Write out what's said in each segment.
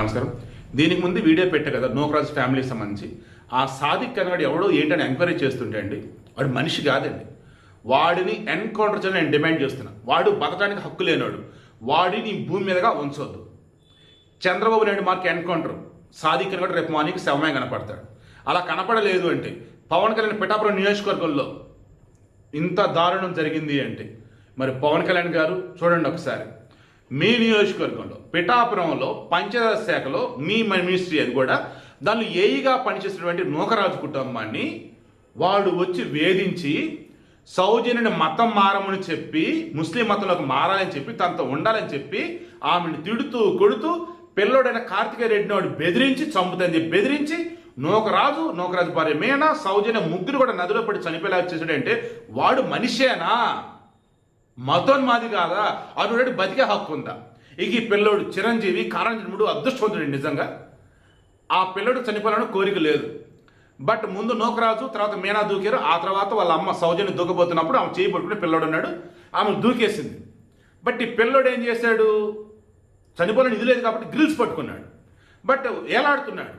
నమస్కారం. దీనికి ముందు వీడియో పెట్టా కదా నూకరాజు ఫ్యామిలీకి సంబంధించి. ఆ సాదిక్ కనగాడు ఎవడో ఏంటని ఎంక్వైరీ చేస్తుంటే అండి, వాడు మనిషి కాదండి. వాడిని ఎన్కౌంటర్ చేయాలని నేను డిమాండ్ చేస్తున్నా. వాడు బతకడానికి హక్కు లేనివాడు. వాడిని భూమి మీదగా ఉంచొద్దు. చంద్రబాబు నాయుడు మార్క్ ఎన్కౌంటర్, సాదిక్ కనగాడు రేపు మార్నింగ్ శవమే కనపడతాడు. అలా కనపడలేదు అంటే పవన్ కళ్యాణ్ పిఠాపురం నియోజకవర్గంలో ఇంత దారుణం జరిగింది అంటే మరి పవన్ కళ్యాణ్ గారు చూడండి ఒకసారి, మీ నియోజకవర్గంలో పిఠాపురంలో పంచాయతీ శాఖలో మీ మినిస్ట్రీ అది కూడా దానిలో ఏఈగా పనిచేసినటువంటి నూకరాజు కుటుంబాన్ని వాడు వచ్చి వేధించి సౌజన్యని మతం మారమని చెప్పి ముస్లిం మతంలోకి మారాలని చెప్పి తనతో ఉండాలని చెప్పి ఆమెను తిడుతూ కొడుతూ పిల్లోడైన కార్తికేయ రెడ్డిని వాడు బెదిరించి చంపుతుంది బెదిరించి నూకరాజు భార్య మీనా సౌజన్య ముగ్గురు కూడా నదిలో పడి చనిపోయేలా చేసాడంటే వాడు మనిషేనా? మతోన్మాది కాదా? అటువంటి బతికే హక్కు ఉందా? ఇక ఈ పిల్లోడు చిరంజీవి కారణజన్ముడు అదృష్టవంతుడు నిజంగా. ఆ పిల్లడు చనిపోవాలని కోరిక లేదు. బట్ ముందు నూకరాజు తర్వాత మీనా దూకారు. ఆ తర్వాత వాళ్ళ అమ్మ సౌజన్య దూకపోతున్నప్పుడు ఆమె చేయి పట్టుకుని పిల్లోడు ఉన్నాడు, ఆమె దూకేసింది. బట్ ఈ పిల్లోడు ఏం చేశాడు? చనిపోవాలని ఇది లేదు కాబట్టి గ్రిల్స్ పట్టుకున్నాడు. బట్ ఏలాడుతున్నాడు.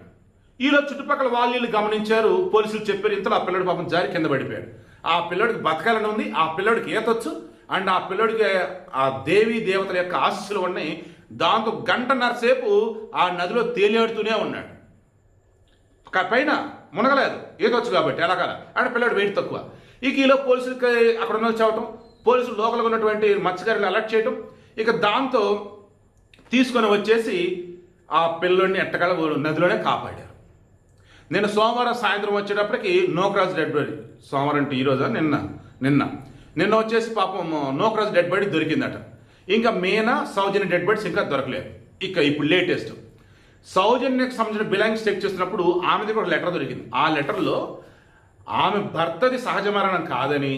ఈరోజు చుట్టుపక్కల వాళ్ళు గమనించారు, పోలీసులు చెప్పారు. ఇంతలో ఆ పిల్లడు పాపం జారి కింద పడిపోయాడు. ఆ పిల్లడికి బతకాలని ఉంది, ఆ పిల్లడికి ఈతొచ్చు, అండ్ ఆ పిల్లడికి ఆ దేవీ దేవతల యొక్క ఆశీస్సులు ఉన్నాయి. దాంతో గంటన్నర సేపు ఆ నదిలో తేలియాడుతూనే ఉన్నాడు. పైన మునగలేదు, ఈతొచ్చు కాబట్టి ఎలాగల. అండ్ పిల్లడు వెయిట్ తక్కువ. ఇక ఈలో పోలీసులకి అక్కడ ఉన్న చావటం, పోలీసులు లోపల ఉన్నటువంటి మత్స్యకారులను అలర్ట్ చేయటం, ఇక దాంతో తీసుకొని వచ్చేసి ఆ పిల్లోడిని ఎట్టగల నదిలోనే కాపాడారు. నేను సోమవారం సాయంత్రం వచ్చేటప్పటికి నూకరాజు డెడ్ బాడీ, సోమవారం అంటే ఈరోజా నిన్న వచ్చేసి పాపం నూకరాజు డెడ్ బాడీ దొరికిందట. ఇంకా మీనా సౌజన్య డెడ్ బాడీస్ ఇంకా దొరకలేదు. ఇక ఇప్పుడు లేటెస్ట్ సౌజన్యకు సంబంధించిన బిలాంగ్స్ చెక్ చేస్తున్నప్పుడు ఆమె దగ్గర ఒక లెటర్ దొరికింది. ఆ లెటర్లో ఆమె భర్తది సహజ మరణం కాదని,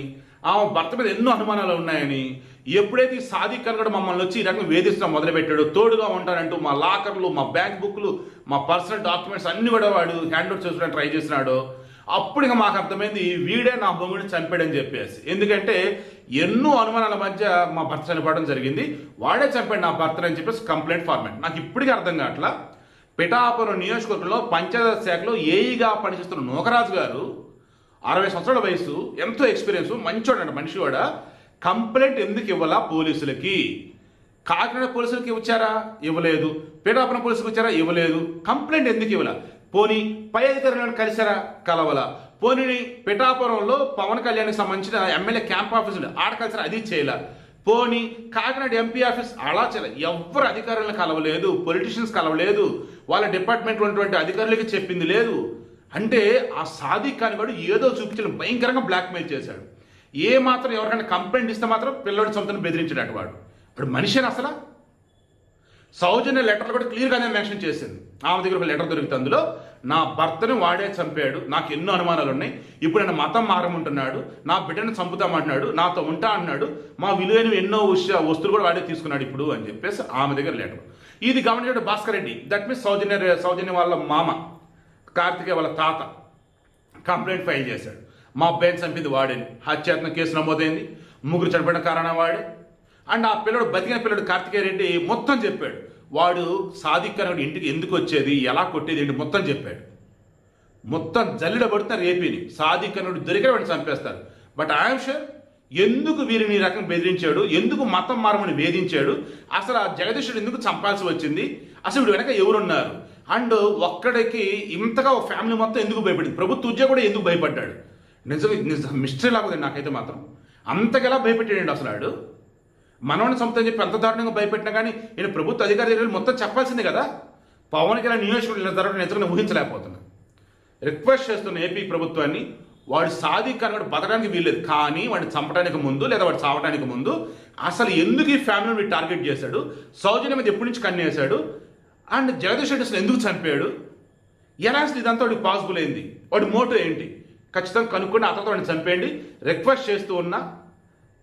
ఆమె భర్త మీద ఎన్నో అనుమానాలు ఉన్నాయని, ఎప్పుడైతే ఈ సాదిక్ కనగాడు మమ్మల్ని వచ్చి ఈ రకంగా వేధించడం మొదలుపెట్టాడు, తోడుగా ఉంటానంటూ మా లాకర్లు, మా బ్యాంక్ బుక్లు, మా పర్సనల్ డాక్యుమెంట్స్ అన్ని కూడా వాడు హ్యాండ్ ఓవర్ చేసుకోవడానికి ట్రై చేసినాడు. అప్పుడు ఇంకా మాకు అర్థమైంది వీడే నా బొంగుడిని చంపాడని చెప్పేసి. ఎందుకంటే ఎన్నో అనుమానాల మధ్య మా భర్త చనిపోవడం జరిగింది, వాడే చంపాడు నా భర్తని చెప్పేసి కంప్లైంట్ ఫార్మాట్. నాకు ఇప్పటికీ అర్థం కావట్లా. పిఠాపురం నియోజకవర్గంలో పంచాయతీ శాఖలో ఏఈగా పనిచేస్తున్న నూకరాజు గారు 60 సంవత్సరాల వయసు, ఎంతో ఎక్స్పీరియన్స్, మంచోడంట మనిషి కూడా, కంప్లైంట్ ఎందుకు ఇవ్వాలా పోలీసులకి? కాకినాడ పోలీసులకి ఇచ్చారా? ఇవ్వలేదు. పిఠాపురం పోలీసులకు ఇచ్చారా? ఇవ్వలేదు. కంప్లైంట్ ఎందుకు ఇవ్వాల? పోనీ పై అధికారులను కలిసారా? కలవల. పోనీ పిఠాపురంలో పవన్ కళ్యాణ్కి సంబంధించిన ఎమ్మెల్యే క్యాంప్ ఆఫీస్ ఆడ కలిసారా? అది చేయాల. పోనీ కాకినాడ ఎంపీ ఆఫీస్ అలా చేయాలి. ఎవరు అధికారులను కలవలేదు, పొలిటీషియన్స్ కలవలేదు, వాళ్ళ డిపార్ట్మెంట్ ఉన్నటువంటి అధికారులకి చెప్పింది లేదు. అంటే ఆ సాదిక్ కనగాడు ఏదో చూపించడం భయంకరంగా బ్లాక్మెయిల్ చేశాడు. ఏ మాత్రం ఎవరికైనా కంప్లైంట్ ఇస్తే మాత్రం పిల్లడి సొంతను బెదిరించాడు వాడు మనిషిని అసలు. సౌజన్య లెటర్లు కూడా క్లియర్గానే మెన్షన్ చేసింది. ఆమె దగ్గర ఒక లెటర్ దొరికితే అందులో నా భర్తని వాడే చంపాడు, నాకు ఎన్నో అనుమానాలు ఉన్నాయి, ఇప్పుడు నేను మతం మారమంటున్నాడు, నా బిడ్డను చంపుతామంటున్నాడు, నాతో ఉంటా అన్నాడు, మా విలువైన ఎన్నో వస్తువులు కూడా వాడే తీసుకున్నాడు ఇప్పుడు అని చెప్పేసి ఆమె దగ్గర లెటర్. ఇది గమనించాడు భాస్కర్ రెడ్డి, దట్ మీన్స్ సౌజన్య వాళ్ళ మామ కార్తికేయ వాళ్ళ తాత కంప్లైంట్ ఫైల్ చేశాడు. మా అబ్బాయిని చంపింది వాడేని, హత్యాత్మక కేసు నమోదైంది, ముగ్గురు చనిపోయిన కారణం వాడే. అండ్ ఆ పిల్లడు, బతికిన పిల్లడు కార్తికేయ రెడ్డి మొత్తం చెప్పాడు. వాడు సాదిక్ కనగాడు ఇంటికి ఎందుకు వచ్చేది, ఎలా కొట్టేది ఏంటి మొత్తం చెప్పాడు. మొత్తం జల్లిడ పడుతున్నారు ఏపీని. సాదిక్ కనగాడు దొరికే వాడిని చంపేస్తారు. బట్ ఐఎమ్ షూర్ ఎందుకు వీరిని ఈ రకం బెదిరించాడు, ఎందుకు మతం మారమని వేధించాడు, అసలు ఆ జగదీశుడు ఎందుకు చంపాల్సి వచ్చింది, అసలు వీడు వెనక ఎవరున్నారు, అండ్ ఒక్కడికి ఇంతగా ఒక ఫ్యామిలీ మొత్తం ఎందుకు భయపడింది, ప్రభుత్వ ఉద్యోగం కూడా ఎందుకు భయపడ్డాడు. నిజం మిస్టరీ లాగా నాకైతే మాత్రం అంతకెలా భయపెట్టాడు అసలు వాడు. మనవాడిని చంపుతాని చెప్పి అంత దారుణంగా భయపెట్టినా కానీ నేను ప్రభుత్వ అధికారి దగ్గర మొత్తం చెప్పాల్సిందే కదా. పవన్ కళ్యాణ్ నియోజకవర్గం జరగడం నిజంగా ఊహించలేకపోతున్నా. రిక్వెస్ట్ చేస్తున్న ఏపీ ప్రభుత్వాన్ని, వాడు సాదిక్ కనగాడు బతకడానికి వీల్లేదు, కానీ వాడిని చంపడానికి ముందు లేదా వాడు చావడానికి ముందు అసలు ఎందుకు ఈ ఫ్యామిలీని టార్గెట్ చేశాడు, సౌజన్య మీద ఎప్పటి నుంచి కన్నేశాడు, అండ్ జగదీష్ రెడ్డి అసలు ఎందుకు చంపాడు, ఎలా అసలు ఇదంతా వాడికి పాసిబుల్ అయింది, వాడి మోటో ఏంటి, ఖచ్చితంగా కనుక్కొని ఆ తర్వాత వాడిని చంపేయండి. రిక్వెస్ట్ చేస్తూ ఉన్నా,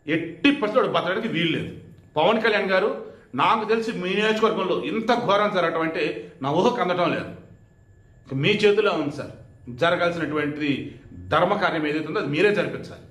80% వాడు బతకడానికి వీల్లేదు. పవన్ కళ్యాణ్ గారు, నాకు తెలిసి మీ నియోజకవర్గంలో ఇంత ఘోరం జరగటం అంటే నా ఊహకు అందటం లేదు. మీ చేతిలో ఉంది సార్. జరగాల్సినటువంటి ధర్మకార్యం ఏదైతే ఉందో అది మీరే జరిపించాలి.